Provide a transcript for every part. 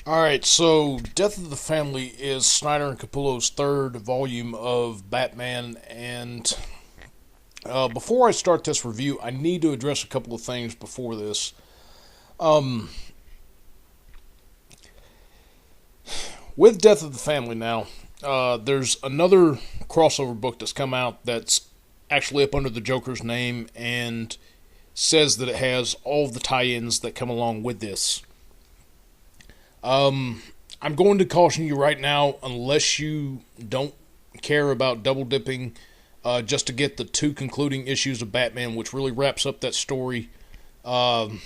Alright, so Death of the Family is Snyder and Capullo's third volume of Batman, and before I start this review, I need to address a couple of things before this. Um, with Death of the Family now, there's another crossover book that's come out that's actually up under the Joker's name and says that it has all of the tie-ins that come along with this. Um, I'm going to caution you right now, unless you don't care about double dipping, just to get the two concluding issues of Batman, which really wraps up that story. Um,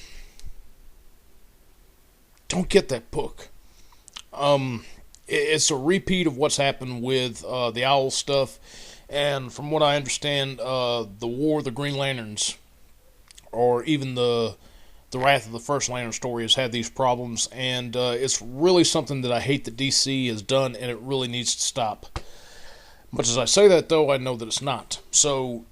don't get that book. It's a repeat of what's happened with the Owl stuff, and from what I understand, the War of the Green Lanterns, or even the Wrath of the First Lantern story, has had these problems, and it's really something that I hate that DC has done, and it really needs to stop. Much as I say that, though, I know that it's not. So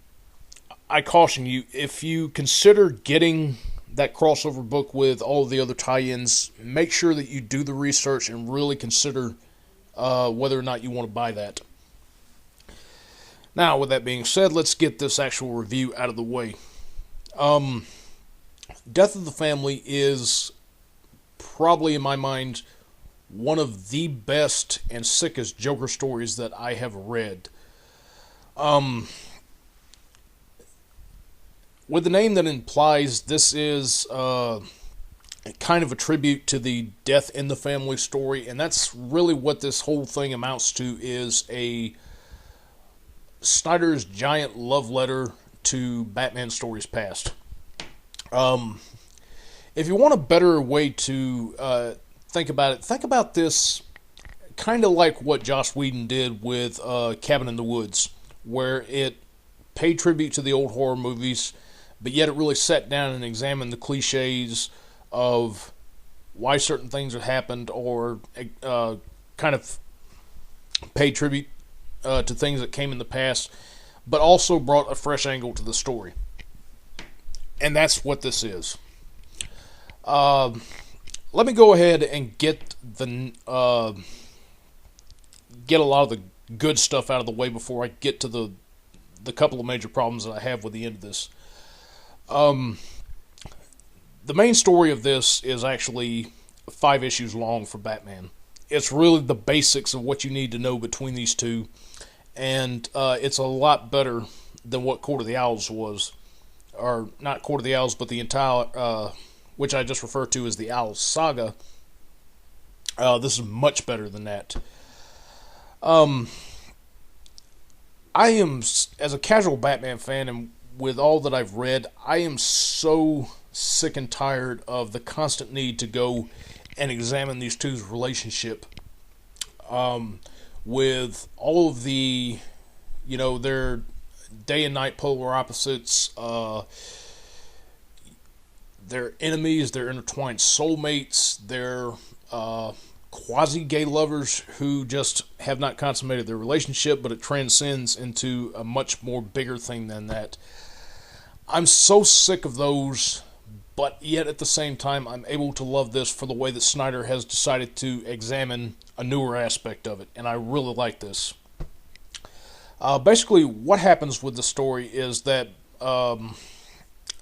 I caution you, if you consider getting that crossover book with all of the other tie-ins, make sure that you do the research and really consider whether or not you want to buy that. Now, with that being said, let's get this actual review out of the way. Um, Death of the Family is probably, in my mind, one of the best and sickest Joker stories that I have read. Um, with the name that implies, this is kind of a tribute to the Death in the Family story, and that's really what this whole thing amounts to, is a Snyder's giant love letter to Batman stories past. Um, if you want a better way to think about it, think about this kind of like what Joss Whedon did with Cabin in the Woods, where it paid tribute to the old horror movies, but yet it really sat down and examined the cliches of why certain things have happened, or kind of paid tribute to things that came in the past, but also brought a fresh angle to the story. And that's what this is. Uh, Let me go ahead and get get a lot of the good stuff out of the way before I get to the couple of major problems that I have with the end of this. Um, the main story of this is actually 5 issues long for Batman. It's really the basics of what you need to know between these two, and it's a lot better than what Court of the Owls was, or not Court of the Owls, but the entire, which I just refer to as the Owl Saga. This is much better than that. Um, I am, as a casual Batman fan, and with all that I've read, I am so sick and tired of the constant need to go and examine these two's relationship. Um, with all of the, their day and night polar opposites, their enemies, their intertwined soulmates, their quasi-gay lovers who just have not consummated their relationship, but it transcends into a much more bigger thing than that. I'm so sick of those, but yet at the same time, I'm able to love this for the way that Snyder has decided to examine a newer aspect of it, and I really like this. Basically, what happens with the story is that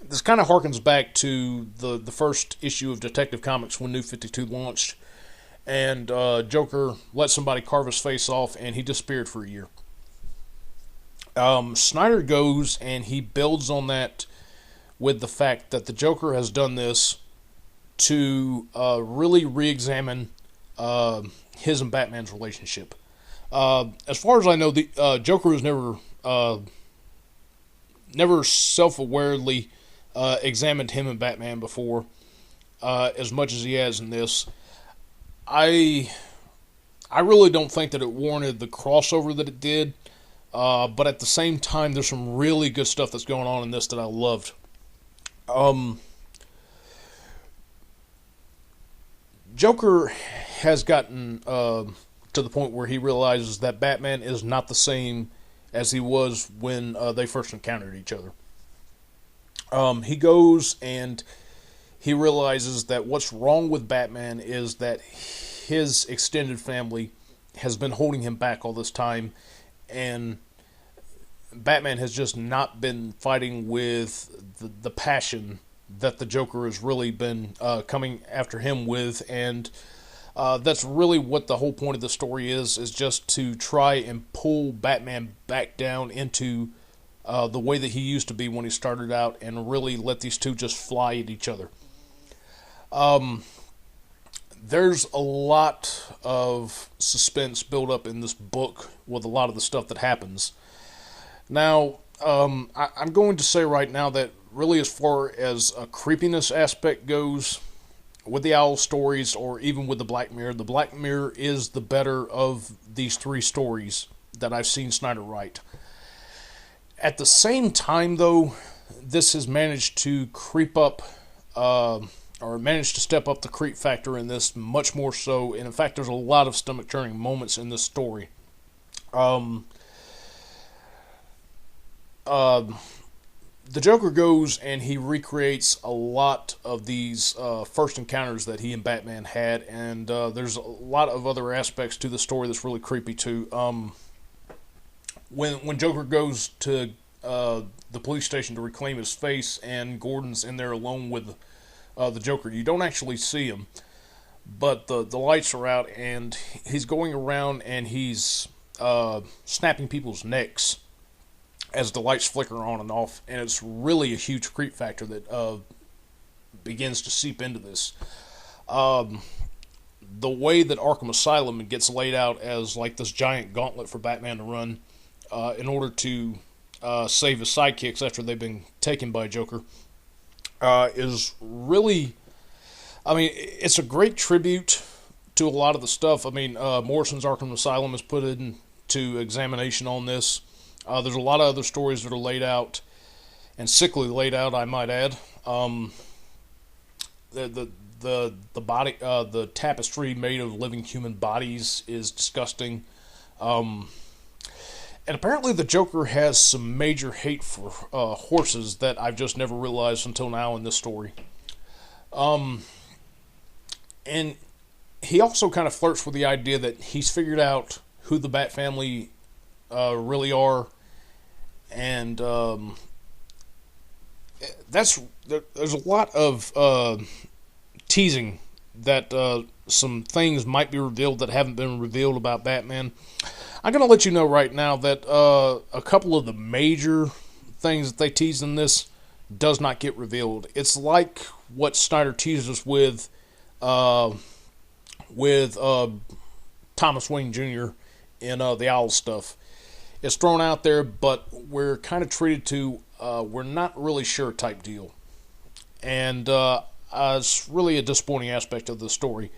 this kind of harkens back to the first issue of Detective Comics when New 52 launched, and Joker let somebody carve his face off, and he disappeared for a year. Snyder goes and he builds on that with the fact that the Joker has done this to really re-examine his and Batman's relationship. As far as I know, the Joker has never self-awarely examined him and Batman before, as much as he has in this. I really don't think that it warranted the crossover that it did, but at the same time, there's some really good stuff that's going on in this that I loved. Joker has gotten to the point where he realizes that Batman is not the same as he was when they first encountered each other. He goes and he realizes that what's wrong with Batman is that his extended family has been holding him back all this time, and Batman has just not been fighting with the passion that the Joker has really been coming after him with, and that's really what the whole point of the story is just to try and pull Batman back down into the way that he used to be when he started out, and really let these two just fly at each other. There's a lot of suspense built up in this book with a lot of the stuff that happens. Now, I'm going to say right now that really, as far as a creepiness aspect goes, with the Owl stories or even with the Black Mirror is the better of these three stories that I've seen Snyder write. At the same time, though, this has managed to creep up, or managed to step up the creep factor in this much more so. And in fact, there's a lot of stomach-churning moments in this story. The Joker goes and he recreates a lot of these first encounters that he and Batman had, and there's a lot of other aspects to the story that's really creepy too. When Joker goes to the police station to reclaim his face, and Gordon's in there alone with the Joker, you don't actually see him, but the lights are out, and he's going around and he's snapping people's necks as the lights flicker on and off, and it's really a huge creep factor that begins to seep into this. The way that Arkham Asylum gets laid out as like this giant gauntlet for Batman to run in order to save his sidekicks after they've been taken by Joker is really, I mean, it's a great tribute to a lot of the stuff. I mean, Morrison's Arkham Asylum is put into examination on this. There's a lot of other stories that are laid out, and sickly laid out, I might add. The body, the tapestry made of living human bodies is disgusting. And apparently the Joker has some major hate for horses that I've just never realized until now in this story. And he also kind of flirts with the idea that he's figured out who the Bat family really are, and there's a lot of teasing that some things might be revealed that haven't been revealed about Batman. I'm going to let you know right now that a couple of the major things that they tease in this does not get revealed. It's like what Snyder teased us with Thomas Wayne Jr. in the Owl stuff. It's thrown out there, but we're kind of treated to we're not really sure type deal. And it's really a disappointing aspect of the story.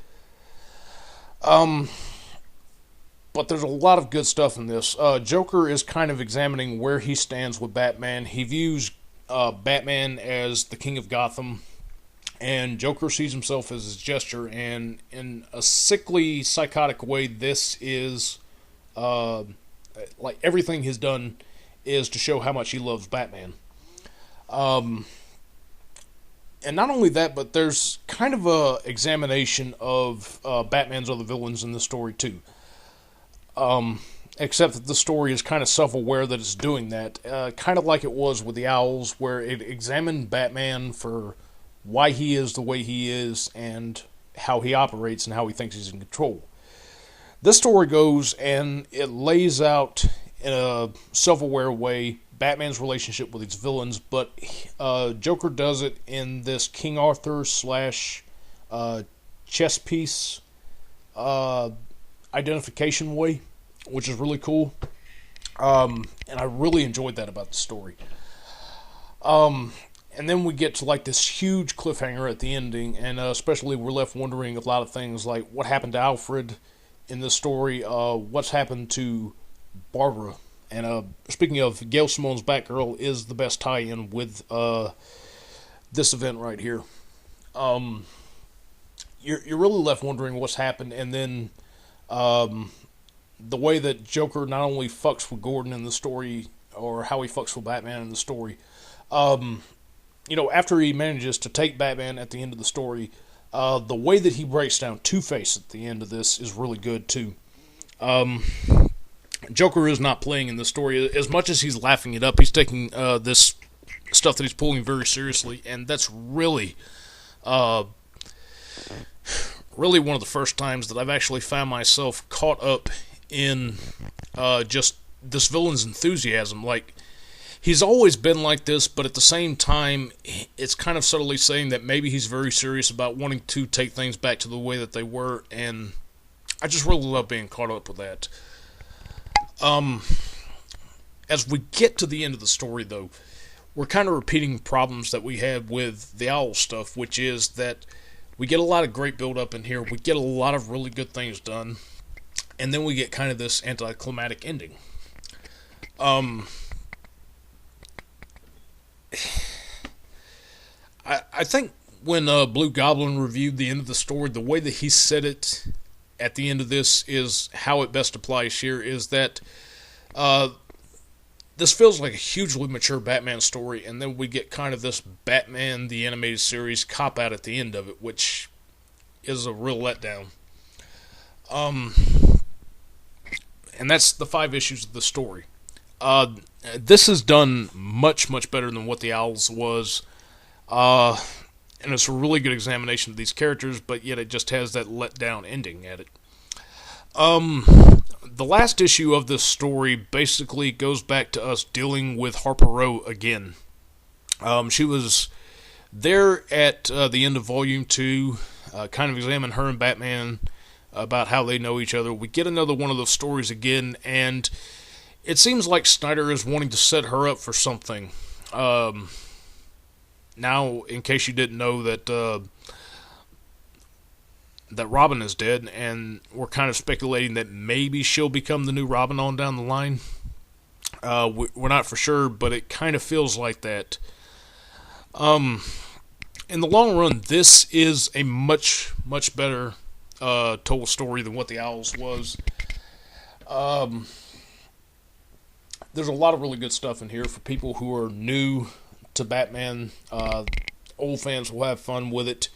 But there's a lot of good stuff in this. Joker is kind of examining where he stands with Batman. He views Batman as the king of Gotham, and Joker sees himself as his jester, and in a sickly, psychotic way, this is like everything he's done is to show how much he loves Batman. And not only that, but there's kind of a examination of Batman's other villains in the story too. Except that the story is kind of self-aware that it's doing that, kind of like it was with the Owls, where it examined Batman for why he is the way he is and how he operates and how he thinks he's in control. This story goes and it lays out in a self-aware way Batman's relationship with his villains, but Joker does it in this King Arthur / chess piece identification way, which is really cool. And I really enjoyed that about the story. And then we get to like this huge cliffhanger at the ending, and especially we're left wondering a lot of things like what happened to Alfred in this story, what's happened to Barbara. And speaking of, Gail Simone's Batgirl is the best tie-in with this event right here. You're really left wondering what's happened, and then the way that Joker not only fucks with Gordon in the story, or how he fucks with Batman in the story. after he manages to take Batman at the end of the story, the way that he breaks down Two-Face at the end of this is really good too. Joker is not playing in the story as much as he's laughing it up. He's taking this stuff that he's pulling very seriously, and that's really, really one of the first times that I've actually found myself caught up in just this villain's enthusiasm. Like, he's always been like this, but at the same time, it's kind of subtly saying that maybe he's very serious about wanting to take things back to the way that they were, and I just really love being caught up with that. As we get to the end of the story, though, we're kind of repeating problems that we had with the Owl stuff, which is that we get a lot of great build-up in here, we get a lot of really good things done, and then we get kind of this anticlimactic ending. I think when Blue Goblin reviewed the end of the story, the way that he said it at the end of this is how it best applies here, is that this feels like a hugely mature Batman story, and then we get kind of this Batman the Animated Series cop-out at the end of it, which is a real letdown. And that's the 5 issues of the story. This is done much, much better than what the Owls was. And it's a really good examination of these characters, but yet it just has that letdown ending at it. The last issue of this story basically goes back to us dealing with Harper Row again. She was there at the end of Volume 2, kind of examine her and Batman about how they know each other. We get another one of those stories again, and it seems like Snyder is wanting to set her up for something. Now, in case you didn't know that that Robin is dead, and we're kind of speculating that maybe she'll become the new Robin on down the line. We're not for sure, but it kind of feels like that. In the long run, this is a much, much better told story than what the Owls was. There's a lot of really good stuff in here for people who are new to Batman. Old fans will have fun with it.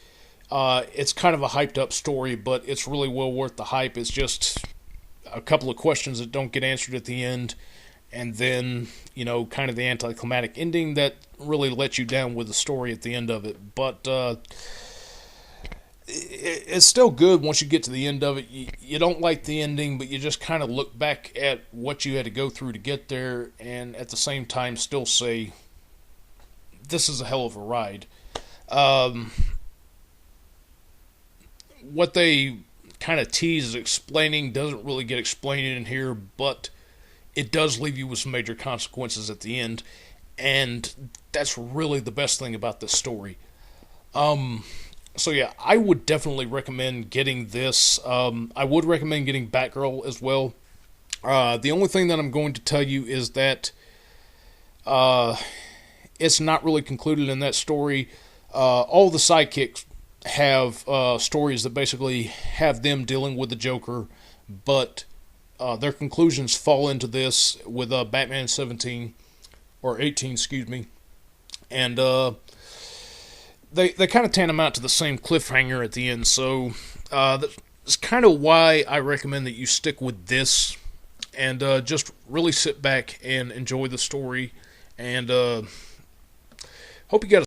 It's kind of a hyped up story, but it's really well worth the hype. It's just a couple of questions that don't get answered at the end, and then, kind of the anticlimactic ending that really lets you down with the story at the end of it. But it's still good once you get to the end of it. You don't like the ending, but you just kind of look back at what you had to go through to get there, and at the same time still say, this is a hell of a ride. What they kind of tease as explaining doesn't really get explained in here, but it does leave you with some major consequences at the end, and that's really the best thing about this story. So yeah, I would definitely recommend getting this. I would recommend getting Batgirl as well. The only thing that I'm going to tell you is that it's not really concluded in that story. All the sidekicks have stories that basically have them dealing with the Joker, but their conclusions fall into this with Batman 17, or 18, excuse me, and they kind of tantamount to the same cliffhanger at the end, so that's kind of why I recommend that you stick with this, and just really sit back and enjoy the story, and hope you guys